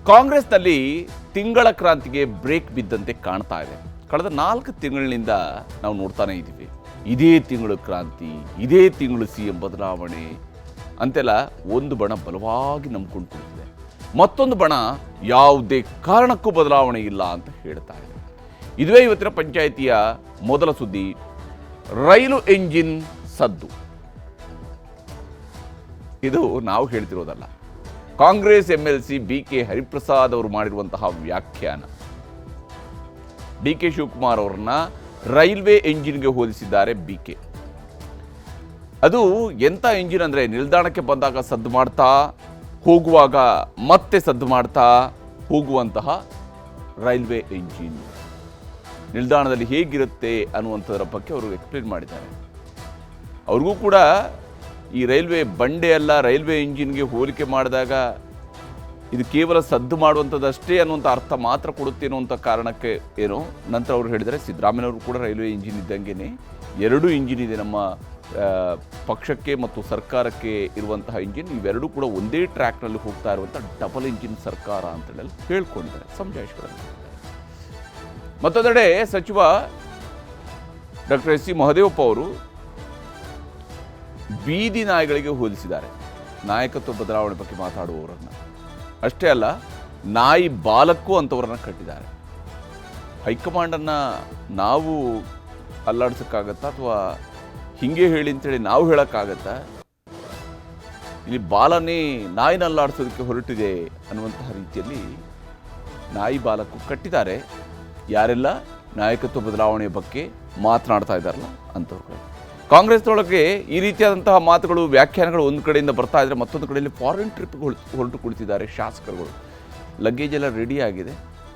ಕಾಂಗ್ರೆಸ್ನಲ್ಲಿ ತಿಂಗಳ ಕ್ರಾಂತಿಗೆ ಬ್ರೇಕ್ ಬಿದ್ದಂತೆ ಕಾಣ್ತಾ ಇದೆ. ಕಳೆದ 4 ತಿಂಗಳಿನಿಂದ ನಾವು ನೋಡ್ತಾನೆ ಇದ್ದೀವಿ. ಇದೇ ತಿಂಗಳು ಕ್ರಾಂತಿ, ಇದೇ ತಿಂಗಳು CM ಬದಲಾವಣೆ ಅಂತೆಲ್ಲ ಒಂದು ಬಣ ಬಲವಾಗಿ ನಂಬ್ಕೊಂಡು ಕುಳಿತಿದೆ. ಮತ್ತೊಂದು ಬಣ ಯಾವುದೇ ಕಾರಣಕ್ಕೂ ಬದಲಾವಣೆ ಇಲ್ಲ ಅಂತ ಹೇಳ್ತಾ ಇದೆ. ಇದುವೇ ಇವತ್ತಿನ ಪಂಚಾಯಿತಿಯ ಮೊದಲ ಸುದ್ದಿ. ರೈಲು ಎಂಜಿನ್ ಸದ್ದು. ಇದು ನಾವು ಹೇಳ್ತಿರೋದಲ್ಲ, ಕಾಂಗ್ರೆಸ್ MLC BK ಹರಿಪ್ರಸಾದ್ ಅವರು ಮಾಡಿರುವಂತಹ ವ್ಯಾಖ್ಯಾನ. DK ಶಿವಕುಮಾರ್ ಅವರನ್ನ ರೈಲ್ವೆ ಎಂಜಿನ್ಗೆ ಹೋಲಿಸಿದ್ದಾರೆ BK. ಅದು ಎಂಥ ಎಂಜಿನ್ ಅಂದರೆ, ನಿಲ್ದಾಣಕ್ಕೆ ಬಂದಾಗ ಸದ್ದು ಮಾಡ್ತಾ, ಹೋಗುವಾಗ ಮತ್ತೆ ಸದ್ದು ಮಾಡ್ತಾ ಹೋಗುವಂತಹ ರೈಲ್ವೆ ಎಂಜಿನ್. ನಿಲ್ದಾಣದಲ್ಲಿ ಹೇಗಿರುತ್ತೆ ಅನ್ನುವಂಥದ್ರ ಬಗ್ಗೆ ಅವರು ಎಕ್ಸ್ಪ್ಲೇನ್ ಮಾಡಿದ್ದಾರೆ. ಅವ್ರಿಗೂ ಕೂಡ ಈ ರೈಲ್ವೆ ಬಂಡೆ ಅಲ್ಲ, ರೈಲ್ವೆ ಇಂಜಿನ್ಗೆ ಹೋಲಿಕೆ ಮಾಡಿದಾಗ ಇದು ಕೇವಲ ಸದ್ದು ಮಾಡುವಂಥದ್ದಷ್ಟೇ ಅನ್ನುವಂಥ ಅರ್ಥ ಮಾತ್ರ ಕೊಡುತ್ತೆ ಅನ್ನುವಂಥ ಕಾರಣಕ್ಕೆ ಏನೋ ನಂತರ ಅವರು ಹೇಳಿದರೆ, ಸಿದ್ದರಾಮಯ್ಯವರು ಕೂಡ ರೈಲ್ವೆ ಇಂಜಿನ್ ಇದ್ದಂಗೆ 2 ಇಂಜಿನ್ ಇದೆ ನಮ್ಮ ಪಕ್ಷಕ್ಕೆ ಮತ್ತು ಸರ್ಕಾರಕ್ಕೆ ಇರುವಂತಹ ಇಂಜಿನ್. ಇವೆರಡೂ ಕೂಡ ಒಂದೇ ಟ್ರ್ಯಾಕ್ನಲ್ಲಿ ಹೋಗ್ತಾ ಇರುವಂಥ ಡಬಲ್ ಇಂಜಿನ್ ಸರ್ಕಾರ ಅಂತೇಳಿ ಹೇಳ್ಕೊಂಡಿದ್ದಾರೆ ಸಮಜಾಯಿಷಿಗಳನ್ನು. ಮತ್ತೊಂದೆಡೆ ಸಚಿವ ಡಾಕ್ಟರ್ SC ಮಹದೇವಪ್ಪ ಅವರು ಬೀದಿ ನಾಯಿಗಳಿಗೆ ಹೋಲಿಸಿದ್ದಾರೆ ನಾಯಕತ್ವ ಬದಲಾವಣೆ ಬಗ್ಗೆ ಮಾತಾಡುವವರನ್ನು. ಅಷ್ಟೇ ಅಲ್ಲ, ನಾಯಿ ಬಾಲಕ್ಕೂ ಅಂಥವ್ರನ್ನ ಕಟ್ಟಿದ್ದಾರೆ. ಹೈಕಮಾಂಡನ್ನು ನಾವು ಅಲ್ಲಾಡ್ಸೋಕ್ಕಾಗತ್ತಾ ಅಥವಾ ಹಿಂಗೆ ಹೇಳಿ ಅಂತೇಳಿ ನಾವು ಹೇಳೋಕ್ಕಾಗತ್ತಾ? ಇಲ್ಲಿ ಬಾಲನೇ ನಾಯಿನ ಅಲ್ಲಾಡಿಸೋದಕ್ಕೆ ಹೊರಟಿದೆ ಅನ್ನುವಂತಹ ರೀತಿಯಲ್ಲಿ ನಾಯಿ ಬಾಲಕ್ಕೂ ಕಟ್ಟಿದ್ದಾರೆ. ಯಾರೆಲ್ಲ ನಾಯಕತ್ವ ಬದಲಾವಣೆಯ ಬಗ್ಗೆ ಮಾತನಾಡ್ತಾ ಇದ್ದಾರಲ್ಲ ಅಂಥವ್ರು. ಕಾಂಗ್ರೆಸ್ನೊಳಗೆ ಈ ರೀತಿಯಾದಂತಹ ಮಾತುಗಳು, ವ್ಯಾಖ್ಯಾನಗಳು ಒಂದು ಕಡೆಯಿಂದ ಬರ್ತಾ ಇದ್ದರೆ, ಮತ್ತೊಂದು ಕಡೆಯಲ್ಲಿ ಫಾರಿನ್ ಟ್ರಿಪ್ಗಳು ಹೊರಟು ಕುಳಿತಿದ್ದಾರೆ ಶಾಸಕರುಗಳು. ಲಗೇಜ್ ಎಲ್ಲ ರೆಡಿ ಆಗಿದೆ.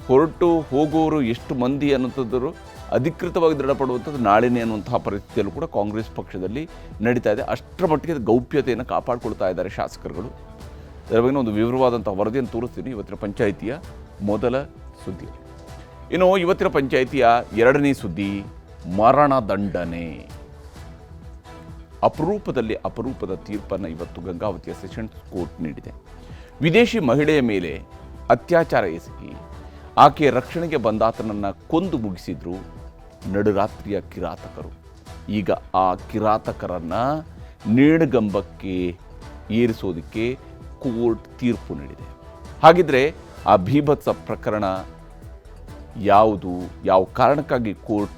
ಹೊರಟು ಹೋಗೋರು ಎಷ್ಟು ಮಂದಿ ಅನ್ನುವಂಥದ್ದು ಅಧಿಕೃತವಾಗಿ ದೃಢಪಡುವಂಥದ್ದು ನಾಳೆನೇ ಅನ್ನುವಂತಹ ಪರಿಸ್ಥಿತಿಯಲ್ಲೂ ಕೂಡ ಕಾಂಗ್ರೆಸ್ ಪಕ್ಷದಲ್ಲಿ ನಡೀತಾ ಇದೆ. ಅಷ್ಟರ ಮಟ್ಟಿಗೆ ಗೌಪ್ಯತೆಯನ್ನು ಕಾಪಾಡಿಕೊಳ್ತಾ ಇದ್ದಾರೆ ಶಾಸಕರುಗಳು. ಇದರ ಬಗ್ಗೆ ಒಂದು ವಿವರವಾದಂಥ ವರದಿಯನ್ನು ತೋರಿಸ್ತೀನಿ ಇವತ್ತಿನ ಪಂಚಾಯಿತಿಯ ಮೊದಲ ಸುದ್ದಿ. ಇನ್ನು ಇವತ್ತಿನ ಪಂಚಾಯಿತಿಯ ಎರಡನೇ ಸುದ್ದಿ, ಮರಣದಂಡನೆ. ಅಪರೂಪದ ತೀರ್ಪನ್ನು ಇವತ್ತು ಗಂಗಾವತಿಯ ಸೆಷನ್ಸ್ ಕೋರ್ಟ್ ನೀಡಿದೆ. ವಿದೇಶಿ ಮಹಿಳೆಯ ಮೇಲೆ ಅತ್ಯಾಚಾರ ಎಸಗಿ ಆಕೆಯ ರಕ್ಷಣೆಗೆ ಬಂದಾತನನ್ನು ಕೊಂದು ಮುಗಿಸಿದ್ರು ನಡುರಾತ್ರಿಯ ಕಿರಾತಕರು. ಈಗ ಆ ಕಿರಾತಕರನ್ನು ನೇಣುಗಂಬಕ್ಕೆ ಏರಿಸೋದಕ್ಕೆ ಕೋರ್ಟ್ ತೀರ್ಪು ನೀಡಿದೆ. ಹಾಗಿದ್ರೆ ಆ ಭೀಭತ್ಸ ಪ್ರಕರಣ ಯಾವುದು, ಯಾವ ಕಾರಣಕ್ಕಾಗಿ ಕೋರ್ಟ್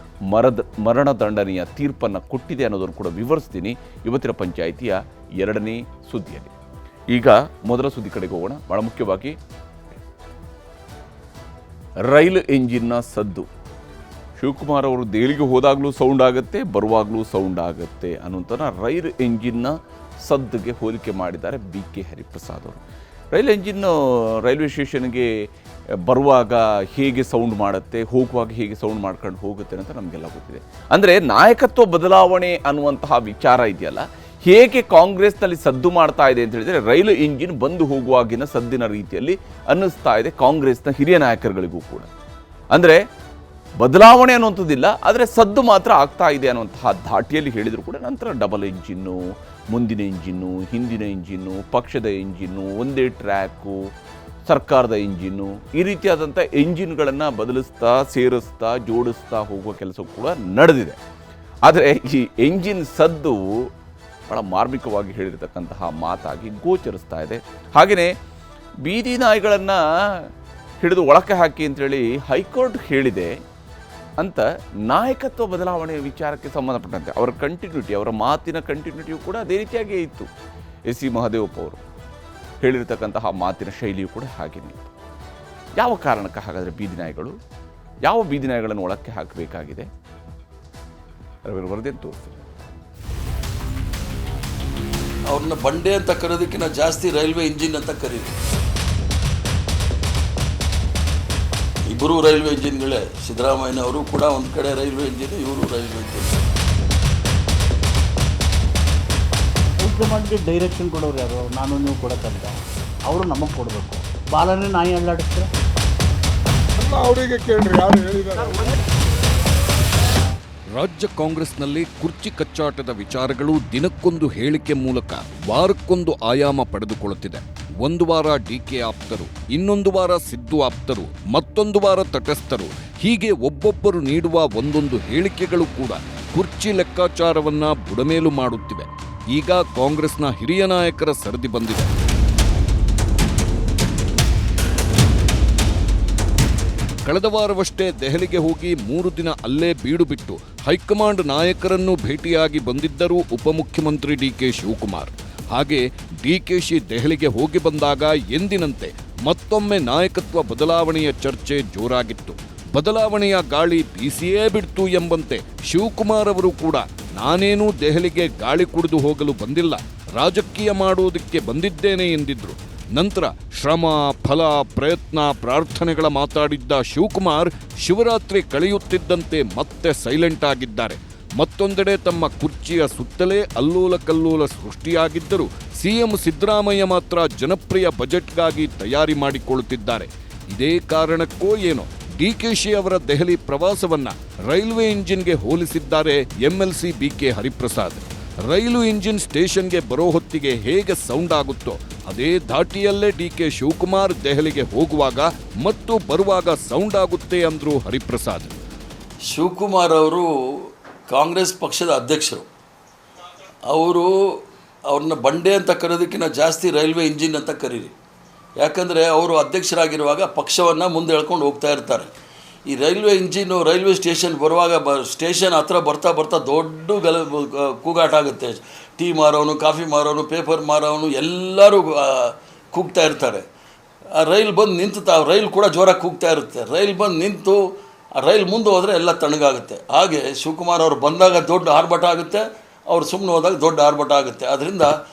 ಮರಣದಂಡನೆಯ ತೀರ್ಪನ್ನು ಕೊಟ್ಟಿದೆ ಅನ್ನೋದನ್ನು ಕೂಡ ವಿವರಿಸ್ತೀನಿ ಇವತ್ತಿನ ಪಂಚಾಯಿತಿಯ ಎರಡನೇ ಸುದ್ದಿಯಲ್ಲಿ. ಈಗ ಮೊದಲ ಸುದ್ದಿ ಕಡೆಗೆ ಹೋಗೋಣ. ಬಹಳ ಮುಖ್ಯವಾಗಿ ರೈಲು ಎಂಜಿನ್ನ ಸದ್ದು. ಶಿವಕುಮಾರ್ ಅವರು ದೆಹಲಿಗೆ ಹೋದಾಗಲೂ ಸೌಂಡ್ ಆಗುತ್ತೆ, ಬರುವಾಗಲೂ ಸೌಂಡ್ ಆಗುತ್ತೆ ಅನ್ನುವಂಥ ರೈಲು ಎಂಜಿನ್ನ ಸದ್ದುಗೆ ಹೋಲಿಕೆ ಮಾಡಿದ್ದಾರೆ BK ಹರಿಪ್ರಸಾದ್ ಅವರು. ರೈಲು ಎಂಜಿನ್ನು ರೈಲ್ವೆ ಸ್ಟೇಷನ್ಗೆ ಬರುವಾಗ ಹೇಗೆ ಸೌಂಡ್ ಮಾಡುತ್ತೆ, ಹೋಗುವಾಗ ಹೇಗೆ ಸೌಂಡ್ ಮಾಡ್ಕೊಂಡು ಹೋಗುತ್ತೆ ಅಂತ ನಮಗೆಲ್ಲ ಗೊತ್ತಿದೆ. ಅಂದರೆ ನಾಯಕತ್ವ ಬದಲಾವಣೆ ಅನ್ನುವಂತಹ ವಿಚಾರ ಇದೆಯಲ್ಲ, ಹೇಗೆ ಕಾಂಗ್ರೆಸ್ನಲ್ಲಿ ಸದ್ದು ಮಾಡ್ತಾ ಇದೆ ಅಂತ ಹೇಳಿದರೆ, ರೈಲು ಇಂಜಿನ್ ಬಂದು ಹೋಗುವಾಗಿನ ಸದ್ದಿನ ರೀತಿಯಲ್ಲಿ ಅನ್ನಿಸ್ತಾ ಇದೆ ಕಾಂಗ್ರೆಸ್ನ ಹಿರಿಯ ನಾಯಕರುಗಳಿಗೂ ಕೂಡ. ಅಂದರೆ ಬದಲಾವಣೆ ಅನ್ನುವಂಥದ್ದಿಲ್ಲ, ಆದರೆ ಸದ್ದು ಮಾತ್ರ ಆಗ್ತಾ ಇದೆ ಅನ್ನುವಂತಹ ಧಾಟಿಯಲ್ಲಿ ಹೇಳಿದರು ಕೂಡ. ನಂತರ ಡಬಲ್ ಇಂಜಿನ್ನು, ಮುಂದಿನ ಇಂಜಿನ್ನು, ಹಿಂದಿನ ಇಂಜಿನ್ನು, ಪಕ್ಷದ ಇಂಜಿನ್ನು, ಒಂದೇ ಟ್ರ್ಯಾಕು, ಸರ್ಕಾರದ ಇಂಜಿನ್ನು, ಈ ರೀತಿಯಾದಂಥ ಎಂಜಿನ್ಗಳನ್ನು ಬದಲಿಸ್ತಾ, ಸೇರಿಸ್ತಾ, ಜೋಡಿಸ್ತಾ ಹೋಗುವ ಕೆಲಸ ಕೂಡ ನಡೆದಿದೆ. ಆದರೆ ಈ ಎಂಜಿನ್ ಸದ್ದು ಭಾಳ ಮಾರ್ಮಿಕವಾಗಿ ಹೇಳಿರ್ತಕ್ಕಂತಹ ಮಾತಾಗಿ ಗೋಚರಿಸ್ತಾ ಇದೆ. ಹಾಗೆಯೇ ಬೀದಿ ನಾಯಿಗಳನ್ನು ಹಿಡಿದು ಒಳಕ್ಕೆ ಹಾಕಿ ಅಂತೇಳಿ ಹೈಕೋರ್ಟ್ ಹೇಳಿದೆ ಅಂತ ನಾಯಕತ್ವ ಬದಲಾವಣೆಯ ವಿಚಾರಕ್ಕೆ ಸಂಬಂಧಪಟ್ಟಂತೆ ಅವರ ಕಂಟಿನ್ಯೂಟಿ, ಅವರ ಮಾತಿನ ಕಂಟಿನ್ಯೂಟಿಯು ಕೂಡ ಅದೇ ರೀತಿಯಾಗಿಯೇ ಇತ್ತು. SC ಮಹದೇವಪ್ಪ ಅವರು ಹೇಳಿರ್ತಕ್ಕಂತಹ ಮಾತಿನ ಶೈಲಿಯು ಕೂಡ ಹಾಗೆಯೇ. ಯಾವ ಕಾರಣಕ್ಕೆ ಹಾಗಾದರೆ ಬೀದಿ ನಾಯಿಗಳು, ಯಾವ ಬೀದಿ ನಾಯಿಗಳನ್ನು ಒಳಕ್ಕೆ ಹಾಕಬೇಕಾಗಿದೆ? ವರದಿಯನ್ನು ತೋರಿಸ್ತೀನಿ. ಅವ್ರನ್ನ ಬಂಡೆ ಅಂತ ಕರೆಯೋದಕ್ಕಿಂತ ಜಾಸ್ತಿ ರೈಲ್ವೆ ಇಂಜಿನ್ ಅಂತ ಕರೀರಿ. ಇಬ್ಬರು ರೈಲ್ವೆ ಇಂಜಿನ್ಗಳೇ. ಸಿದ್ದರಾಮಯ್ಯನವರು ಕೂಡ ಒಂದು ಕಡೆ ರೈಲ್ವೆ ಇಂಜಿನ್, ಇವರು ರೈಲ್ವೆ ಇಂಜಿನ್. ಹೈಕಮಾಂಡ್ಗೆ ಡೈರೆಕ್ಷನ್ ಕೊಡೋರು ಯಾರು? ನಾನು ನೀವು ಕೊಡೋಕ್ಕಂತ ಅವರು ನಮಗೆ ಕೊಡಬೇಕು. ಬಾಲನೇ ನಾಯಿ ಅಲ್ಲಾಡಿಸ್ತಾರೆ. ಅವರಿಗೆ ಕೇಳ್ರಿ, ಯಾರು ಹೇಳಿದ್ದಾರೆ? ರಾಜ್ಯ ಕಾಂಗ್ರೆಸ್ನಲ್ಲಿ ಕುರ್ಚಿ ಕಚ್ಚಾಟದ ವಿಚಾರಗಳು ದಿನಕ್ಕೊಂದು ಹೇಳಿಕೆ ಮೂಲಕ ವಾರಕ್ಕೊಂದು ಆಯಾಮ ಪಡೆದುಕೊಳ್ಳುತ್ತಿದೆ. ಒಂದು ವಾರ ಡಿಕೆ ಆಪ್ತರು, ಇನ್ನೊಂದು ವಾರ ಸಿದ್ದು ಆಪ್ತರು, ಮತ್ತೊಂದು ವಾರ ತಟಸ್ಥರು, ಹೀಗೆ ಒಬ್ಬೊಬ್ಬರು ನೀಡುವ ಒಂದೊಂದು ಹೇಳಿಕೆಗಳು ಕೂಡ ಕುರ್ಚಿ ಲೆಕ್ಕಾಚಾರವನ್ನ ಬುಡಮೇಲು ಮಾಡುತ್ತಿವೆ. ಈಗ ಕಾಂಗ್ರೆಸ್ನ ಹಿರಿಯ ನಾಯಕರ ಸರದಿ ಬಂದಿದೆ. ಕಳೆದ ವಾರವಷ್ಟೇ ದೆಹಲಿಗೆ ಹೋಗಿ 3 ದಿನ ಅಲ್ಲೇ ಬೀಡು ಬಿಟ್ಟು ಹೈಕಮಾಂಡ್ ನಾಯಕರನ್ನು ಭೇಟಿಯಾಗಿ ಬಂದಿದ್ದರು ಉಪಮುಖ್ಯಮಂತ್ರಿ ಡಿಕೆ ಶಿವಕುಮಾರ್. ಹಾಗೆ ಡಿಕೆಶಿ ದೆಹಲಿಗೆ ಹೋಗಿ ಬಂದಾಗ ಎಂದಿನಂತೆ ಮತ್ತೊಮ್ಮೆ ನಾಯಕತ್ವ ಬದಲಾವಣೆಯ ಚರ್ಚೆ ಜೋರಾಗಿತ್ತು. ಬದಲಾವಣೆಯ ಗಾಳಿ ಬೀಸಿಯೇ ಬಿಡ್ತು ಎಂಬಂತೆ ಶಿವಕುಮಾರ್ ಅವರು ಕೂಡ ನಾನೇನೂ ದೆಹಲಿಗೆ ಗಾಳಿ ಕುಡಿದು ಹೋಗಲು ಬಂದಿಲ್ಲ, ರಾಜಕೀಯ ಮಾಡುವುದಕ್ಕೆ ಬಂದಿದ್ದೇನೆ ಎಂದಿದ್ರು. ನಂತರ ಶ್ರಮ, ಫಲ, ಪ್ರಯತ್ನ, ಪ್ರಾರ್ಥನೆಗಳ ಮಾತಾಡಿದ್ದ ಶಿವಕುಮಾರ್ ಶಿವರಾತ್ರಿ ಕಳೆಯುತ್ತಿದ್ದಂತೆ ಮತ್ತೆ ಸೈಲೆಂಟ್ ಆಗಿದ್ದಾರೆ. ಮತ್ತೊಂದೆಡೆ ತಮ್ಮ ಕುರ್ಚಿಯ ಸುತ್ತಲೇ ಅಲ್ಲೋಲ ಕಲ್ಲೋಲ ಸೃಷ್ಟಿಯಾಗಿದ್ದರೂ ಸಿಎಂ ಸಿದ್ದರಾಮಯ್ಯ ಮಾತ್ರ ಜನಪ್ರಿಯ ಬಜೆಟ್ಗಾಗಿ ತಯಾರಿ ಮಾಡಿಕೊಳ್ಳುತ್ತಿದ್ದಾರೆ. ಇದೇ ಕಾರಣಕ್ಕೋ ಏನೋ ಡಿಕೆಶಿ ಅವರ ದೆಹಲಿ ಪ್ರವಾಸವನ್ನ ರೈಲ್ವೆ ಇಂಜಿನ್ಗೆ ಹೋಲಿಸಿದ್ದಾರೆ ಎಂಎಲ್ಸಿ ಬಿಕೆ ಹರಿಪ್ರಸಾದ್. ರೈಲು ಇಂಜಿನ್ ಸ್ಟೇಷನ್ಗೆ ಬರೋ ಹೊತ್ತಿಗೆ ಹೇಗೆ ಸೌಂಡ್ ಆಗುತ್ತೋ ಅದೇ ಧಾಟಿಯಲ್ಲೇ ಡಿಕೆ ಶಿವಕುಮಾರ್ ದೆಹಲಿಗೆ ಹೋಗುವಾಗ ಮತ್ತು ಬರುವಾಗ ಸೌಂಡ್ ಆಗುತ್ತೆ ಅಂದ್ರು ಹರಿಪ್ರಸಾದ್. ಶಿವಕುಮಾರ್ ಅವರು ಕಾಂಗ್ರೆಸ್ ಪಕ್ಷದ ಅಧ್ಯಕ್ಷರು. ಅವ್ರನ್ನ ಬಂಡೆ ಅಂತ ಕರೆಯೋದಕ್ಕಿಂತ ಜಾಸ್ತಿ ರೈಲ್ವೆ ಇಂಜಿನ್ ಅಂತ ಕರೀರಿ. ಯಾಕಂದರೆ ಅವರು ಅಧ್ಯಕ್ಷರಾಗಿರುವಾಗ ಪಕ್ಷವನ್ನು ಮುಂದೆ ಎಳ್ಕೊಂಡು ಹೋಗ್ತಾ ಇರ್ತಾರೆ. ಈ ರೈಲ್ವೆ ಇಂಜಿನ್ನು ರೈಲ್ವೆ ಸ್ಟೇಷನ್ ಬರುವಾಗ ಸ್ಟೇಷನ್ ಹತ್ರ ಬರ್ತಾ ಬರ್ತಾ ದೊಡ್ಡ ಕೂಗಾಟ ಆಗುತ್ತೆ. ಟೀ ಮಾರೋನು, ಕಾಫಿ ಮಾರೋನು, ಪೇಪರ್ ಮಾರೋನು ಎಲ್ಲರೂ ಕೂಗ್ತಾ ಇರ್ತಾರೆ. ಆ ರೈಲ್ ಬಂದು ನಿಂತು ರೈಲ್ ಕೂಡ ಜೋರಾಗಿ ಕೂಗ್ತಾ ಇರುತ್ತೆ. ರೈಲ್ ಬಂದು ನಿಂತು ಆ ರೈಲ್ ಮುಂದೆ ಹೋದರೆ ಎಲ್ಲ ತಣ್ಣಗಾಗುತ್ತೆ. ಹಾಗೆ ಶಿವಕುಮಾರ್ ಅವರು ಬಂದಾಗ ದೊಡ್ಡ ಆರ್ಭಟ ಆಗುತ್ತೆ, ಅವ್ರು ಸುಮ್ಮನೆ ಹೋದಾಗ ದೊಡ್ಡ ಆರ್ಭಟ ಆಗುತ್ತೆ. ಅದರಿಂದ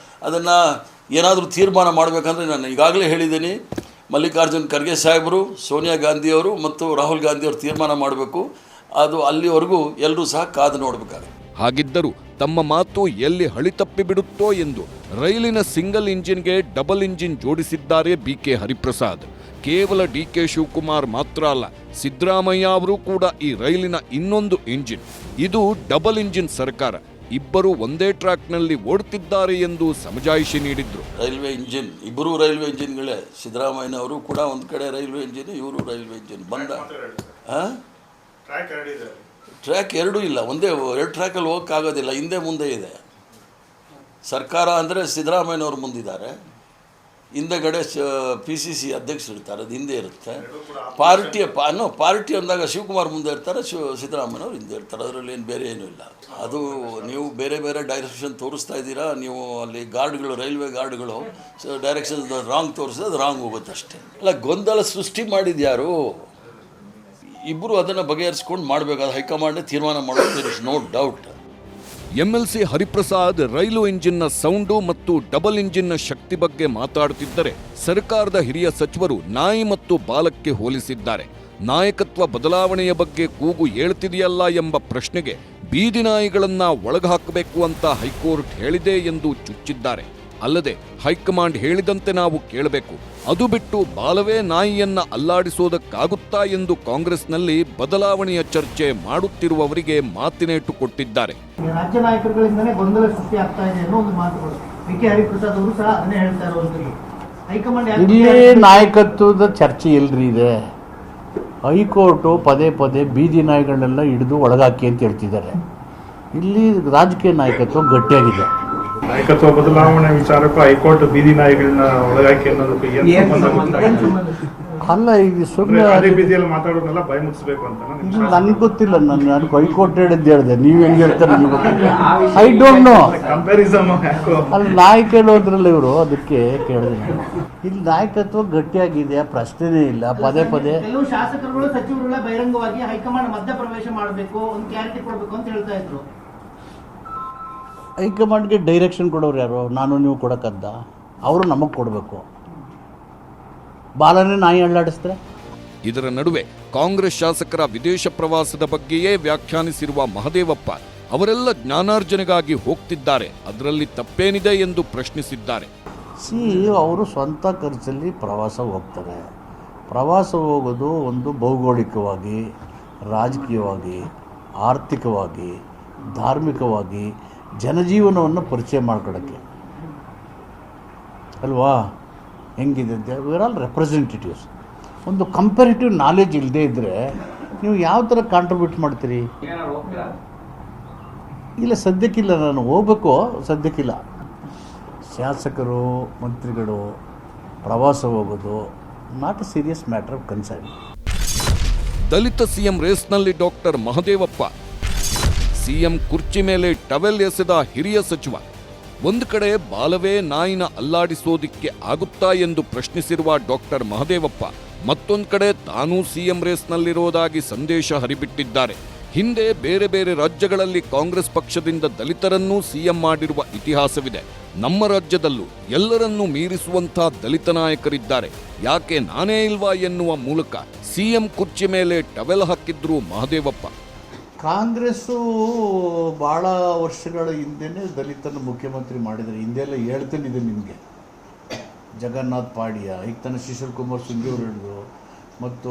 ಅದನ್ನು ಏನಾದರೂ ತೀರ್ಮಾನ ಮಾಡಬೇಕಂದ್ರೆ ನಾನು ಈಗಾಗಲೇ ಹೇಳಿದ್ದೀನಿ, ಮಲ್ಲಿಕಾರ್ಜುನ್ ಖರ್ಗೆ ಸಾಹೇಬರು, ಸೋನಿಯಾ ಗಾಂಧಿಯವರು ಮತ್ತು ರಾಹುಲ್ ಗಾಂಧಿಯವರು ತೀರ್ಮಾನ ಮಾಡಬೇಕು. ಅದು ಅಲ್ಲಿವರೆಗೂ ಎಲ್ಲರೂ ಸಹ ಕಾದು ನೋಡಬೇಕಾಗುತ್ತೆ. ಹಾಗಿದ್ದರೂ ತಮ್ಮ ಮಾತು ಎಲ್ಲಿ ಹಳಿತಪ್ಪಿ ಬಿಡುತ್ತೋ ಎಂದು ರೈಲಿನ ಸಿಂಗಲ್ ಇಂಜಿನ್ಗೆ ಡಬಲ್ ಇಂಜಿನ್ ಜೋಡಿಸಿದ್ದಾರೆ ಬಿಕೆ ಹರಿಪ್ರಸಾದ್. ಕೇವಲ ಡಿಕೆ ಶಿವಕುಮಾರ್ ಮಾತ್ರ ಅಲ್ಲ, ಸಿದ್ದರಾಮಯ್ಯ ಅವರು ಕೂಡ ಈ ರೈಲಿನ ಇನ್ನೊಂದು ಇಂಜಿನ್. ಇದು ಡಬಲ್ ಇಂಜಿನ್ ಸರ್ಕಾರ, ಇಬ್ಬರು ಒಂದೇ ಟ್ರ್ಯಾಕ್ನಲ್ಲಿ ಓಡುತ್ತಿದ್ದಾರೆ ಎಂದು ಸಮಜಾಯಿಷಿ ನೀಡಿದ್ರು. ರೈಲ್ವೆ ಇಂಜಿನ್, ಇಬ್ಬರು ರೈಲ್ವೆ ಇಂಜಿನ್ಗಳೇ. ಸಿದ್ದರಾಮಯ್ಯನವರು ಕೂಡ ಒಂದು ಕಡೆ ರೈಲ್ವೆ ಇಂಜಿನ್, ಇವರು ರೈಲ್ವೆ ಇಂಜಿನ್. ಬಂದ ಟ್ರ್ಯಾಕ್ ಎರಡೂ ಇಲ್ಲ, ಒಂದೇ 2 ಟ್ರ್ಯಾಕಲ್ಲಿ ಹೋಗೋಕ್ಕಾಗೋದಿಲ್ಲ, ಹಿಂದೆ ಮುಂದೆ ಇದೆ. ಸರ್ಕಾರ ಅಂದರೆ ಸಿದ್ದರಾಮಯ್ಯನವರು ಮುಂದಿದ್ದಾರೆ, ಹಿಂದೆಗಡೆ PCC ಅಧ್ಯಕ್ಷರು ಇರ್ತಾರೆ, ಅದು ಹಿಂದೆ ಇರುತ್ತೆ. ಪಾರ್ಟಿ ಅಂದಾಗ ಶಿವಕುಮಾರ್ ಮುಂದೆ ಇರ್ತಾರೆ, ಸಿದ್ದರಾಮಯ್ಯನವರು ಹಿಂದೆ ಇರ್ತಾರೆ. ಅದರಲ್ಲಿ ಏನು ಬೇರೆ ಏನೂ ಇಲ್ಲ. ಅದು ನೀವು ಬೇರೆ ಬೇರೆ ಡೈರೆಕ್ಷನ್ ತೋರಿಸ್ತಾ ಇದ್ದೀರಾ. ನೀವು ಅಲ್ಲಿ ಗಾರ್ಡ್ಗಳು, ರೈಲ್ವೆ ಗಾರ್ಡ್ಗಳು ಡೈರೆಕ್ಷನ್ ರಾಂಗ್ ತೋರಿಸಿದ್ರೆ ಅದು ರಾಂಗ್ ಹೋಗುತ್ತೆ ಅಷ್ಟೇ. ಅಲ್ಲ, ಗೊಂದಲ ಸೃಷ್ಟಿ ಮಾಡಿದ್ಯಾರು? ಇಬ್ಬರು ಅದನ್ನು ಬಗೆಹರಿಸ್ಕೊಂಡು ಮಾಡಬೇಕಾದ ಹೈಕಮಾಂಡ್ ತೀರ್ಮಾನ ಮಾಡೋದು, there is no doubt. MLC Hariprasad ರೈಲು ಇಂಜಿನ್ನ ಸೌಂಡು ಮತ್ತು ಡಬಲ್ ಇಂಜಿನ್ನ ಶಕ್ತಿ ಬಗ್ಗೆ ಮಾತಾಡುತ್ತಿದ್ದರೆ ಸರ್ಕಾರದ ಹಿರಿಯ ಸಚಿವರು ನಾಯಿ ಮತ್ತು ಬಾಲಕ್ಕೆ ಹೋಲಿಸಿದ್ದಾರೆ. ನಾಯಕತ್ವ ಬದಲಾವಣೆಯ ಬಗ್ಗೆ ಕೂಗು ಏಳ್ತಿದೆಯಲ್ಲ ಎಂಬ ಪ್ರಶ್ನೆಗೆ ಬೀದಿ ನಾಯಿಗಳನ್ನ ಒಳಗಾಕಬೇಕು ಅಂತ ಹೈಕೋರ್ಟ್ ಹೇಳಿದೆ ಎಂದು ಚುಚ್ಚಿದ್ದಾರೆ. ಅಲ್ಲದೆ ಹೈಕಮಾಂಡ್ ಹೇಳಿದಂತೆ ನಾವು ಕೇಳಬೇಕು, ಅದು ಬಿಟ್ಟು ಬಾಲವೇ ನಾಯಿಯನ್ನ ಅಲ್ಲಾಡಿಸೋದಕ್ಕಾಗುತ್ತಾ ಎಂದು ಕಾಂಗ್ರೆಸ್ನಲ್ಲಿ ಬದಲಾವಣೆಯ ಚರ್ಚೆ ಮಾಡುತ್ತಿರುವವರಿಗೆ ಮಾತಿನೇಟು ಕೊಟ್ಟಿದ್ದಾರೆ. ರಾಜ್ಯ ನಾಯಕರುಗಳಿಂದಲೇ ಗೊಂದಲ ಸೃಷ್ಟಿ ಆಗ್ತಾ ಇದೆ ಅನ್ನೋ ಒಂದು ಮಾತುಗಳು ಬಿಕೆ ಹರಿಪ್ರಸಾದ್ ಅವರು ಸಹ ಅದನ್ನೇ ಹೇಳ್ತಾ ಇರುವಂತದ್ದು. ಹೈಕಮಾಂಡ್ ಇಲ್ಲಿ ನಾಯಕತ್ವದ ಚರ್ಚೆ ಎಲ್ರಿ ಇದೆ. ಹೈಕೋರ್ಟು ಪದೇ ಪದೇ ಬೀದಿ ನಾಯಿಗಳನ್ನೆಲ್ಲ ಹಿಡಿದು ಒಳಗಾಕಿ ಅಂತ ಹೇಳ್ತಿದ್ದಾರೆ. ಇಲ್ಲಿ ರಾಜಕೀಯ ನಾಯಕತ್ವ ಗಟ್ಟಿಯಾಗಿದೆ. ನಾಯಕತ್ವ ಬದಲಾವಣೆ ವಿಚಾರಕ್ಕೂ ಹೈಕೋರ್ಟ್ ಬೀದಿ ನಾಯಿಗಳನ್ನ ಒಳಗಾಕಿ ಅನ್ನೋದಕ್ಕೂ ಏನು ಸಂಬಂಧ? ಅಲ್ಲ, ಈಗ ಸುಮ್ಮನೆ ಅದೇ ಬೀದಿಯಲ್ಲಿ ಮಾತಾಡೋದನ್ನೆಲ್ಲ ಭಯ ಮುಗಿಸ್ಬೇಕು ಅಂತ ನನ್ಗೆ ಗೊತ್ತಿಲ್ಲ. ನನಗೆ ಹೈಕೋರ್ಟ್ ಹೇಳಿದ್ದೆ ನೀವು ಹೆಂಗೆ ಹೇಳ್ತಾರೆ ಐ ಡೋಂಟ್ ನೋ. ಕಂಪ್ಯಾರಿಸನ್ ಅಲ್ಲಿ ನಾಯಕರು ಹೋದ್ರಲ್ಲ ಇವರು, ಅದಕ್ಕೆ ಕೇಳಿದೆ. ಇಲ್ಲಿ ನಾಯಕತ್ವ ಗಟ್ಟಿಯಾಗಿದೆ, ಪ್ರಶ್ನೆನೇ ಇಲ್ಲ. ಪದೇ ಪದೇ ಕೆಲವು ಶಾಸಕರುಗಳು, ಸಚಿವರುಗಳ ಬಹಿರಂಗವಾಗಿ ಹೈಕಮಾಂಡ್ ಮಧ್ಯಪ್ರವೇಶ ಮಾಡಬೇಕು, ಒಂದು ಕ್ಲಾರಿಟಿ ಕೊಡಬೇಕು ಅಂತ ಹೇಳ್ತಾ ಇದ್ರು. ಹೈಕಮಾಂಡ್ಗೆ ಡೈರೆಕ್ಷನ್ ಕೊಡೋರು ಯಾರು? ನಾನು ನೀವು ಕೊಡೋಕ್ಕದ್ದ? ಅವರು ನಮಗೆ ಕೊಡಬೇಕು. ಬಾಲನೇ ನಾಯಿ ಅಳ್ಳಾಡಿಸ್ತಾರೆ. ಇದರ ನಡುವೆ ಕಾಂಗ್ರೆಸ್ ಶಾಸಕರ ವಿದೇಶ ಪ್ರವಾಸದ ಬಗ್ಗೆಯೇ ವ್ಯಾಖ್ಯಾನಿಸಿರುವ ಮಹದೇವಪ್ಪ ಅವರೆಲ್ಲ ಜ್ಞಾನಾರ್ಜನೆಗಾಗಿ ಹೋಗ್ತಿದ್ದಾರೆ, ಅದರಲ್ಲಿ ತಪ್ಪೇನಿದೆ ಎಂದು ಪ್ರಶ್ನಿಸಿದ್ದಾರೆ. ಅವರು ಸ್ವಂತ ಖರ್ಚಲ್ಲಿ ಪ್ರವಾಸ ಹೋಗ್ತಾರೆ. ಪ್ರವಾಸ ಹೋಗೋದು ಒಂದು ಭೌಗೋಳಿಕವಾಗಿ, ರಾಜಕೀಯವಾಗಿ ಆರ್ಥಿಕವಾಗಿ, ಧಾರ್ಮಿಕವಾಗಿ ಜನಜೀವನವನ್ನು ಪರಿಚಯ ಮಾಡ್ಕೊಳ್ಳೋಕ್ಕೆ ಅಲ್ವಾ? ಹೆಂಗಿದೆ ಅಂತ ವಿ ಆರ್ ಆಲ್ ರೆಪ್ರೆಸೆಂಟೇಟಿವ್ಸ್. ಒಂದು ಕಂಪ್ಯಾರಿಟಿವ್ ನಾಲೆಜ್ ಇಲ್ಲದೇ ಇದ್ದರೆ ನೀವು ಯಾವ ಥರ ಕಾಂಟ್ರಿಬ್ಯೂಟ್ ಮಾಡ್ತೀರಿ? ಇಲ್ಲ, ಸದ್ಯಕ್ಕಿಲ್ಲ. ನಾನು ಹೋಗ್ಬೇಕು, ಸದ್ಯಕ್ಕಿಲ್ಲ. ಶಾಸಕರು, ಮಂತ್ರಿಗಳು ಪ್ರವಾಸ ಹೋಗೋದು not a serious matter of concern. ದಲಿತ ಸಿಎಂ ರೇಸ್ನಲ್ಲಿ ಡಾಕ್ಟರ್ ಮಹದೇವಪ್ಪ, ಸಿಎಂ ಕುರ್ಚಿ ಮೇಲೆ ಟವೆಲ್ ಎಸೆದ ಹಿರಿಯ ಸಚಿವ. ಒಂದು ಕಡೆ ಬಾಲವೇ ನಾಯಿನ ಅಲ್ಲಾಡಿಸೋದಿಕ್ಕೆ ಆಗುತ್ತಾ ಎಂದು ಪ್ರಶ್ನಿಸಿರುವ ಡಾಕ್ಟರ್ ಮಹದೇವಪ್ಪ, ಮತ್ತೊಂದು ಕಡೆ ತಾನೂ ಸಿಎಂ ರೇಸ್ನಲ್ಲಿರೋದಾಗಿ ಸಂದೇಶ ಹರಿಬಿಟ್ಟಿದ್ದಾರೆ. ಹಿಂದೆ ಬೇರೆ ಬೇರೆ ರಾಜ್ಯಗಳಲ್ಲಿ ಕಾಂಗ್ರೆಸ್ ಪಕ್ಷದಿಂದ ದಲಿತರನ್ನೂ ಸಿಎಂ ಮಾಡಿರುವ ಇತಿಹಾಸವಿದೆ. ನಮ್ಮ ರಾಜ್ಯದಲ್ಲೂ ಎಲ್ಲರನ್ನೂ ಮೀರಿಸುವಂಥ ದಲಿತ ನಾಯಕರಿದ್ದಾರೆ, ಯಾಕೆ ನಾನೇ ಇಲ್ವಾ ಎನ್ನುವ ಮೂಲಕ ಸಿಎಂ ಕುರ್ಚಿ ಮೇಲೆ ಟವೆಲ್ ಹಾಕಿದ್ರು ಮಹದೇವಪ್ಪ. ಕಾಂಗ್ರೆಸ್ಸು ಭಾಳ ವರ್ಷಗಳ ಹಿಂದೆನೇ ದಲಿತನ ಮುಖ್ಯಮಂತ್ರಿ ಮಾಡಿದ್ದಾರೆ. ಹಿಂದೆಲ್ಲ ಹೇಳ್ತೇನಿದೆ ನಿಮಗೆ. ಜಗನ್ನಾಥ್ ಪಾಡಿಯ, ಈಗ ತನ್ನ ಶಿಶಿರ್ ಕುಮಾರ್ ಸಿಂಧಿ ಅವರು ಹೇಳಿದ್ರು, ಮತ್ತು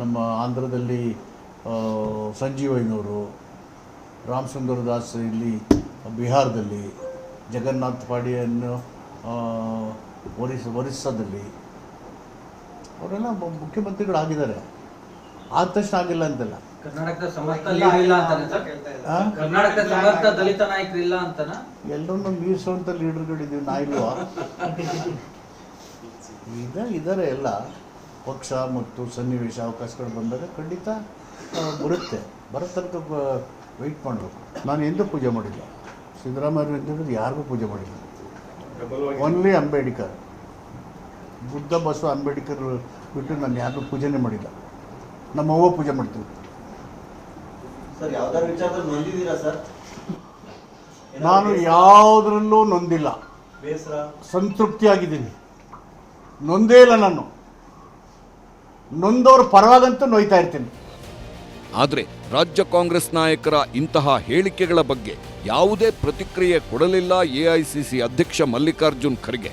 ನಮ್ಮ ಆಂಧ್ರದಲ್ಲಿ ಸಂಜೀವಯ್ಯನವರು, ರಾಮಸುಂದರ್ ದಾಸ್ ಇಲ್ಲಿ ಬಿಹಾರದಲ್ಲಿ, ಜಗನ್ನಾಥ್ ಪಾಡಿಯನ್ನು ಒರಿಸ್ಸಾದಲ್ಲಿ ಅವರೆಲ್ಲ ಮುಖ್ಯಮಂತ್ರಿಗಳಾಗಿದ್ದಾರೆ. ಆದ ತಕ್ಷಣ ಆಗಿಲ್ಲ ಅಂತಲ್ಲ. ಕರ್ನಾಟಕದ ಸಮರ್ಥ ಲೀಡರ್ ಇಲ್ಲ ಅಂತಾನೆ ಸರ್? ಕರ್ನಾಟಕದ ಸಮರ್ಥ ದಲಿತ ನಾಯಕರು ಇಲ್ಲ ಅಂತಾನ? ಎಲ್ಲರನ್ನೂ ಮೀರಿಸುವಂಥ ಲೀಡರ್ಗಳಿದ್ದೀವಿ, ನಾ ಇಲ್ವಾ? ಇದ್ದಾರೆ ಎಲ್ಲ. ಪಕ್ಷ ಮತ್ತು ಸನ್ನಿವೇಶ ಅವಕಾಶಗಳು ಬಂದಾಗ ಖಂಡಿತ ಬರುತ್ತೆ. ಬರೋ ತನಕ ವೆಯ್ಟ್ ಮಾಡಬೇಕು. ನಾನು ಎಂದೂ ಪೂಜೆ ಮಾಡಿಲ್ಲ. ಸಿದ್ದರಾಮಯ್ಯ ಅಂತಂದ್ರೆ ಯಾರಿಗೂ ಪೂಜೆ ಮಾಡಿಲ್ಲ. ಓನ್ಲಿ ಅಂಬೇಡ್ಕರ್, ಬುದ್ಧ, ಬಸವ, ಅಂಬೇಡ್ಕರ್ ಬಿಟ್ಟು ನಾನು ಯಾರಿಗೂ ಪೂಜೆನೇ ಮಾಡಿಲ್ಲ. ನಮ್ಮ ಅವ್ವ ಪೂಜೆ ಮಾಡ್ತೀವಿ. ನಾನು ಯಾವುದರಲ್ಲೂ ನೊಂದಿಲ್ಲ, ಸಂತೃಪ್ತಿಯಾಗಿದ್ದೀನಿ. ನೊಂದೇ ಇಲ್ಲ. ನಾನು ನೊಂದವ್ರ ಪರವಾಗಂತೂ ನೋಯ್ತಾ ಇರ್ತೀನಿ. ಆದರೆ ರಾಜ್ಯ ಕಾಂಗ್ರೆಸ್ ನಾಯಕರ ಇಂತಹ ಹೇಳಿಕೆಗಳ ಬಗ್ಗೆ ಯಾವುದೇ ಪ್ರತಿಕ್ರಿಯೆ ಕೊಡಲಿಲ್ಲ ಎಐಸಿಸಿ ಅಧ್ಯಕ್ಷ ಮಲ್ಲಿಕಾರ್ಜುನ್ ಖರ್ಗೆ.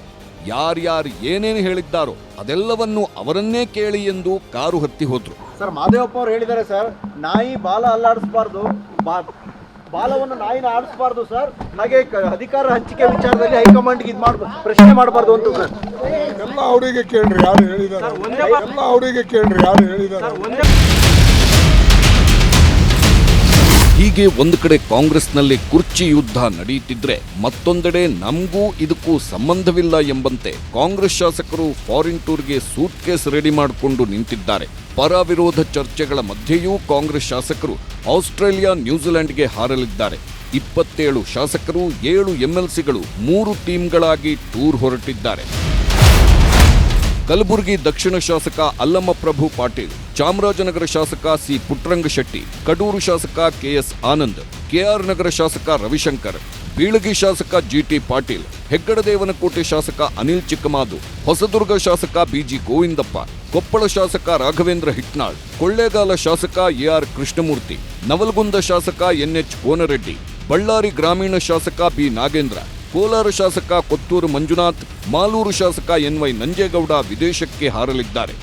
ಯಾರ್ಯಾರು ಏನೇನು ಹೇಳಿದ್ದಾರೋ ಅದೆಲ್ಲವನ್ನೂ ಅವರನ್ನೇ ಕೇಳಿ ಎಂದು ಕಾರು ಹತ್ತಿ ಹೋದ್ರು. ಸರ್, ಮಹದೇವಪ್ಪ ಅವರು ಹೇಳಿದ್ದಾರೆ ಸರ್, ನಾಯಿ ಬಾಲ ಅಲ್ಲಾಡಿಸಬಾರ್ದು, ಬಾಲವನ್ನು ನಾಯಿನ ಆಡಿಸಬಾರ್ದು ಸರ್. ಹಾಗೆ ಅಧಿಕಾರ ಹಂಚಿಕೆ ವಿಚಾರದಲ್ಲಿ ಹೈಕಮಾಂಡ್ಗೆ ಇದು ಮಾಡಬಾರ್ದು, ಪ್ರಶ್ನೆ ಮಾಡಬಾರ್ದು ಅಂತ ಸರ್. ಎಲ್ಲ ಅವರಿಗೆ ಕೇಳ್ರಿ ಯಾರು ಹೇಳಿದ್ದಾರೆ, ಎಲ್ಲ ಅವರಿಗೆ ಕೇಳ್ರಿ ಯಾರು ಹೇಳಿದ್ದಾರೆ. ಹೀಗೆ ಒಂದು ಕಡೆ ಕಾಂಗ್ರೆಸ್ನಲ್ಲಿ ಕುರ್ಚಿ ಯುದ್ಧ ನಡೆಯುತ್ತಿದ್ರೆ, ಮತ್ತೊಂದೆಡೆ ನಮಗೂ ಇದಕ್ಕೂ ಸಂಬಂಧವಿಲ್ಲ ಎಂಬಂತೆ ಕಾಂಗ್ರೆಸ್ ಶಾಸಕರು ಫಾರಿನ್ ಟೂರ್ಗೆ ಸೂಟ್ ಕೇಸ್ ರೆಡಿ ಮಾಡಿಕೊಂಡು ನಿಂತಿದ್ದಾರೆ. ಪರ ವಿರೋಧ ಚರ್ಚೆಗಳ ಮಧ್ಯೆಯೂ ಕಾಂಗ್ರೆಸ್ ಶಾಸಕರು ಆಸ್ಟ್ರೇಲಿಯಾ, ನ್ಯೂಜಿಲೆಂಡ್ಗೆ ಹಾರಲಿದ್ದಾರೆ. 27 ಶಾಸಕರು, 7 ಎಂಎಲ್ಸಿಗಳು 3 ಟೀಮ್ಗಳಾಗಿ ಟೂರ್ ಹೊರಟಿದ್ದಾರೆ. ಕಲಬುರಗಿ ದಕ್ಷಿಣ ಶಾಸಕ ಅಲ್ಲಮ್ಮ ಪ್ರಭು ಪಾಟೀಲ್, ಚಾಮರಾಜನಗರ ಶಾಸಕ ಸಿ ಪುಟ್ಟರಂಗ ಶೆಟ್ಟಿ, ಕಡೂರು ಶಾಸಕ ಕೆಎಸ್ ಆನಂದ್, ಕೆಆರ್ ನಗರ ಶಾಸಕ ರವಿಶಂಕರ್, ಬೀಳಗಿ ಶಾಸಕ ಜಿಟಿ ಪಾಟೀಲ್, ಹೆಗ್ಗಡದೇವನಕೋಟೆ ಶಾಸಕ ಅನಿಲ್ ಚಿಕ್ಕಮಾದು, ಹೊಸದುರ್ಗ ಶಾಸಕ ಬಿಜಿ ಗೋವಿಂದಪ್ಪ, ಕೊಪ್ಪಳ ಶಾಸಕ ರಾಘವೇಂದ್ರ ಹಿಟ್ನಾಳ್, ಕೊಳ್ಳೇಗಾಲ ಶಾಸಕ ಎಆರ್ ಕೃಷ್ಣಮೂರ್ತಿ, ನವಲಗುಂದ ಶಾಸಕ ಎನ್ಎಚ್ ಕೋನರೆಡ್ಡಿ, ಬಳ್ಳಾರಿ ಗ್ರಾಮೀಣ ಶಾಸಕ ಬಿ ನಾಗೇಂದ್ರ, ಕೋಲಾರ ಶಾಸಕ ಕೊತ್ತೂರು ಮಂಜುನಾಥ್, ಮಾಲೂರು ಶಾಸಕ ಎನ್ವೈ ನಂಜೇಗೌಡ ವಿದೇಶಕ್ಕೆ ಹಾರಲಿದ್ದಾರೆ.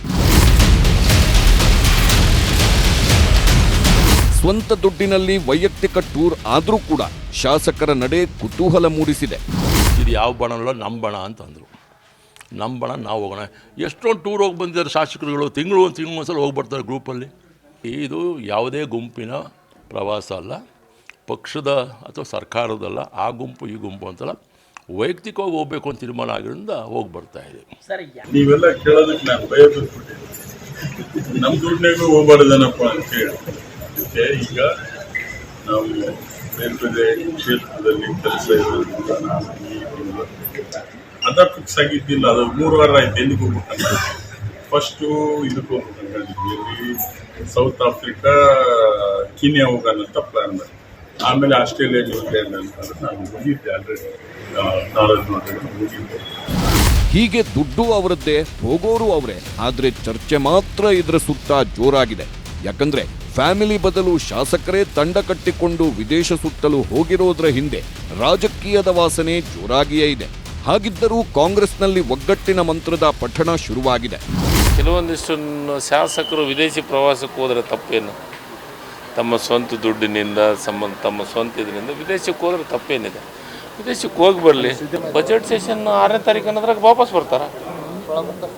ಸ್ವಂತ ದುಡ್ಡಿನಲ್ಲಿ ವೈಯಕ್ತಿಕ ಟೂರ್ ಆದರೂ ಕೂಡ ಶಾಸಕರ ನಡೆ ಕುತೂಹಲ ಮೂಡಿಸಿದೆ. ಇದು ಯಾವ ಬಣನಲ್ಲ, ನಮ್ಮ ಬಣ ಅಂತಂದರು. ನಮ್ಮ ಬಣ ನಾವು ಹೋಗೋಣ. ಎಷ್ಟೊಂದು ಟೂರ್ ಹೋಗಿ ಬಂದಿದ್ದಾರೆ ಶಾಸಕರುಗಳು. ತಿಂಗಳು ಒಂದ್ಸಲ ಹೋಗಿ ಬರ್ತಾರೆ ಗ್ರೂಪಲ್ಲಿ. ಇದು ಯಾವುದೇ ಗುಂಪಿನ ಪ್ರವಾಸ ಅಲ್ಲ, ಪಕ್ಷದ ಅಥವಾ ಸರ್ಕಾರದಲ್ಲ. ಆ ಗುಂಪು ಈ ಗುಂಪು ಅಂತಲ್ಲ, ವೈಯಕ್ತಿಕವಾಗಿ ಹೋಗ್ಬೇಕು ಅಂತ ತೀರ್ಮಾನ ಆಗಿರೋದ್ರಿಂದ ಹೋಗಿ ಬರ್ತಾ ಇದೆ. ನೀವೆಲ್ಲ ಕೇಳೋದಕ್ಕೆ ನಾನು ಭಯಪಟ್ಬಿಟ್ಟೆ. ನಮ್ಮ ದುಡ್ಡಿನಾಗೂ ಹೋಗ್ಬಾರ್ದನಪ್ಪ ಅಂತ ಹೇಳಿ. ಈಗ ನಾವು ಬೇರೆ ಬೇರೆ ಕ್ಷೇತ್ರದಲ್ಲಿ ಕೆಲಸ ಇರೋದ್ರಿಂದ ನಾನು ಈ ಅದ ಫಿಕ್ಸ್ ಆಗಿದ್ದಿಲ್ಲ. ಅದು 3 ವಾರ ಆಯ್ತು. ಎಲ್ಲಿಗೆ ಹೋಗ್ಬೇಕಂತ ಫಸ್ಟು ಇದಕ್ಕೆ ಹೋಗ್ಬೇಕಂತಿದ್ವಿ, ಸೌತ್ ಆಫ್ರಿಕಾ, ಕೀನ್ಯಾ ಹೋಗೋಣ ಅಂತ ಪ್ಲಾನ್ ಮಾಡಿ. ಆಮೇಲೆ ಆಸ್ಟ್ರೇಲಿಯಾ, ನ್ಯೂಜಿಲೆಂಡ್ ಅಂತ ನಾನು ಹೋಗಿದ್ದೆ ಆಲ್ರೆಡಿ. ಹೋಗಿದ್ದೆ. ಹೀಗೆ ದುಡ್ಡು ಅವರದ್ದೇ, ಹೋಗೋರು ಅವರೇ. ಆದರೆ ಚರ್ಚೆ ಮಾತ್ರ ಇದರ ಸುತ್ತ ಜೋರಾಗಿದೆ. ಯಾಕಂದ್ರೆ ಫ್ಯಾಮಿಲಿ ಬದಲು ಶಾಸಕರೇ ತಂಡ ಕಟ್ಟಿಕೊಂಡು ವಿದೇಶ ಸುತ್ತಲು ಹೋಗಿರೋದ್ರ ಹಿಂದೆ ರಾಜಕೀಯದ ವಾಸನೆ ಜೋರಾಗಿಯೇ ಇದೆ. ಹಾಗಿದ್ದರೂ ಕಾಂಗ್ರೆಸ್ನಲ್ಲಿ ಒಗ್ಗಟ್ಟಿನ ಮಂತ್ರದ ಪಠಣ ಶುರುವಾಗಿದೆ. ಕೆಲವೊಂದಿಷ್ಟು ಶಾಸಕರು ವಿದೇಶಿ ಪ್ರವಾಸಕ್ಕೆ ಹೋದರೆ ತಪ್ಪೇನು? ತಮ್ಮ ಸ್ವಂತ ದುಡ್ಡಿನಿಂದ ತಮ್ಮ ಸ್ವಂತ ಇದರಿಂದ ವಿದೇಶಕ್ಕೆ ಹೋದ್ರೆ ತಪ್ಪೇನಿದೆ, ವಿದೇಶಕ್ಕೆ ಹೋಗಿ ಬರಲಿ. ಬಜೆಟ್ ಸೆಷನ್ 6ನೇ ತಾರೀಕು ಅನ್ನೋದ್ರಾಗ ವಾಪಸ್ ಬರ್ತಾರ.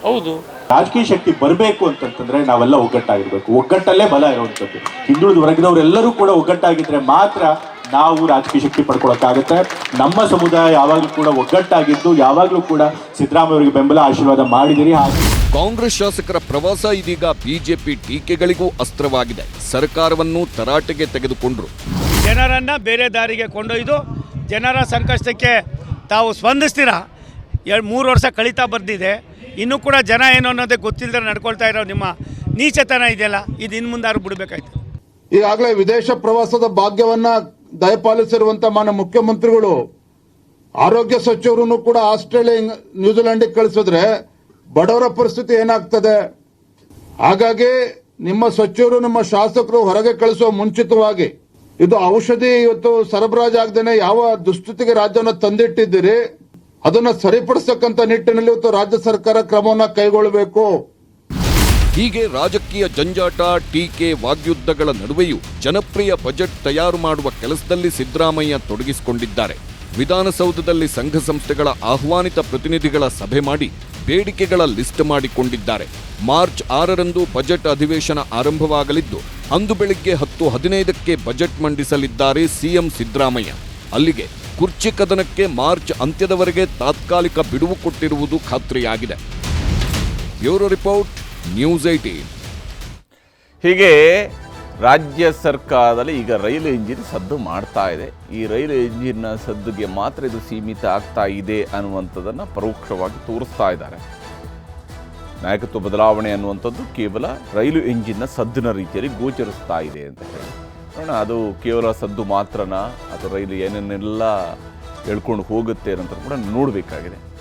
ಹೌದು, ರಾಜಕೀಯ ಶಕ್ತಿ ಬರಬೇಕು ಅಂತಂತಂದ್ರೆ ನಾವೆಲ್ಲ ಒಗ್ಗಟ್ಟಾಗಿರ್ಬೇಕು. ಒಗ್ಗಟ್ಟಲ್ಲೇ ಬಲ ಇರುವಂಥದ್ದು. ಹಿಂದುಳಿದ ವರ್ಗದವರೆಲ್ಲರೂ ಕೂಡ ಒಗ್ಗಟ್ಟಾಗಿದ್ರೆ ಮಾತ್ರ ನಾವು ರಾಜಕೀಯ ಶಕ್ತಿ ಪಡ್ಕೊಳಕ್ಕಾಗುತ್ತೆ. ನಮ್ಮ ಸಮುದಾಯ ಯಾವಾಗಲೂ ಕೂಡ ಒಗ್ಗಟ್ಟಾಗಿದ್ದು ಯಾವಾಗಲೂ ಕೂಡ ಸಿದ್ದರಾಮಯ್ಯ ಅವರಿಗೆ ಬೆಂಬಲ ಆಶೀರ್ವಾದ ಮಾಡಿದಿರಿ. ಕಾಂಗ್ರೆಸ್ ಶಾಸಕರ ಪ್ರವಾಸ ಇದೀಗ ಬಿಜೆಪಿ ಟೀಕೆಗಳಿಗೂ ಅಸ್ತ್ರವಾಗಿದೆ. ಸರ್ಕಾರವನ್ನು ತರಾಟೆಗೆ ತೆಗೆದುಕೊಂಡ್ರು. ಜನರನ್ನ ಬೇರೆ ದಾರಿಗೆ ಕೊಂಡೊಯ್ದು ಜನರ ಸಂಕಷ್ಟಕ್ಕೆ ತಾವು ಸ್ಪಂದಿಸ್ತೀರಾ. 3 ವರ್ಷ ಕಳೀತಾ ಬಂದಿದೆ, ಇನ್ನೂ ಕೂಡ ಜನ ಏನು ಅನ್ನೋದೇ ಗೊತ್ತಿಲ್ಲದೆ ನಡ್ಕೊಳ್ತಾ ಇರೋ ನಿಮ್ಮ ನೀಚತನ ಇದೆಯಲ್ಲ, ಇದು ಇನ್ನು ಮುಂದಾರು ಬಿಡಬೇಕಾಯ್ತು. ಈಗಾಗಲೇ ವಿದೇಶ ಪ್ರವಾಸದ ಭಾಗ್ಯವನ್ನ ದಯಪಾಲಿಸಿರುವಂತ ಮಾನ್ಯ ಮುಖ್ಯಮಂತ್ರಿಗಳು ಆರೋಗ್ಯ ಸಚಿವರನ್ನು ಕೂಡ ಆಸ್ಟ್ರೇಲಿಯಾ ನ್ಯೂಜಿಲೆಂಡ್ಗೆ ಕಳಿಸಿದ್ರೆ ಬಡವರ ಪರಿಸ್ಥಿತಿ ಏನಾಗ್ತದೆ? ಹಾಗಾಗಿ ನಿಮ್ಮ ಸಚಿವರು ನಿಮ್ಮ ಶಾಸಕರು ಹೊರಗೆ ಕಳಿಸುವ ಮುಂಚಿತವಾಗಿ ಇದು ಔಷಧಿ ಇವತ್ತು ಸರಬರಾಜಾಗದೇನೆ ಯಾವ ದುಸ್ಥಿತಿಗೆ ರಾಜ್ಯವನ್ನು ತಂದಿಟ್ಟಿದ್ದೀರಿ, ಅದನ್ನ ಸರಿಪಡಿಸತಕ್ಕಂತ ನಿಟ್ಟಿನಲ್ಲಿ ಇವತ್ತು ರಾಜ್ಯ ಸರ್ಕಾರ ಕ್ರಮವನ್ನು ಕೈಗೊಳ್ಳಬೇಕು. ಹೀಗೆ ರಾಜಕೀಯ ಜಂಜಾಟ, ಟೀಕೆ, ವಾಗ್ಯುದ್ಧಗಳ ನಡುವೆಯೂ ಜನಪ್ರಿಯ ಬಜೆಟ್ ತಯಾರು ಮಾಡುವ ಕೆಲಸದಲ್ಲಿ ಸಿದ್ದರಾಮಯ್ಯ ತೊಡಗಿಸಿಕೊಂಡಿದ್ದಾರೆ. ವಿಧಾನಸೌಧದಲ್ಲಿ ಸಂಘ ಸಂಸ್ಥೆಗಳ ಆಹ್ವಾನಿತ ಪ್ರತಿನಿಧಿಗಳ ಸಭೆ ಮಾಡಿ ಬೇಡಿಕೆಗಳ ಲಿಸ್ಟ್ ಮಾಡಿಕೊಂಡಿದ್ದಾರೆ. ಮಾರ್ಚ್ 6ರಂದು ಬಜೆಟ್ ಅಧಿವೇಶನ ಆರಂಭವಾಗಲಿದ್ದು ಅಂದು ಬೆಳಿಗ್ಗೆ 10:15ಕ್ಕೆ ಬಜೆಟ್ ಮಂಡಿಸಲಿದ್ದಾರೆ ಸಿಎಂ ಸಿದ್ದರಾಮಯ್ಯ. ಅಲ್ಲಿಗೆ ಕುರ್ಚಿ ಕದನಕ್ಕೆ ಮಾರ್ಚ್ ಅಂತ್ಯದವರೆಗೆ ತಾತ್ಕಾಲಿಕ ಬಿಡುವು ಕೊಟ್ಟಿರುವುದು ಖಾತ್ರಿಯಾಗಿದೆ. Bureau report, news 18. ಹೀಗೆ ರಾಜ್ಯ ಸರ್ಕಾರದಲ್ಲಿ ಈಗ ರೈಲು ಇಂಜಿನ್ ಸದ್ದು ಮಾಡ್ತಾ ಇದೆ. ಈ ರೈಲು ಇಂಜಿನ್ನ ಸದ್ದುಗೆ ಮಾತ್ರ ಇದು ಸೀಮಿತ ಆಗ್ತಾ ಇದೆ ಅನ್ನುವಂಥದ್ದನ್ನು ಪರೋಕ್ಷವಾಗಿ ತೋರಿಸ್ತಾ ಇದ್ದಾರೆ. ನಾಯಕತ್ವ ಬದಲಾವಣೆ ಅನ್ನುವಂಥದ್ದು ಕೇವಲ ರೈಲು ಇಂಜಿನ್ನ ಸದ್ದಿನ ರೀತಿಯಲ್ಲಿ ಗೋಚರಿಸ್ತಾ ಇದೆ ಅಂತ ಹೇಳಿ ನೋಡೋಣ. ಅದು ಕೇವಲ ಸದ್ದು ಮಾತ್ರನಾ ಅಥವಾ ರೈಲು ಏನೇನೆಲ್ಲ ಹೇಳ್ಕೊಂಡು ಹೋಗುತ್ತೆ ಅನ್ನೋದು ಕೂಡ ನೋಡಬೇಕಾಗಿದೆ.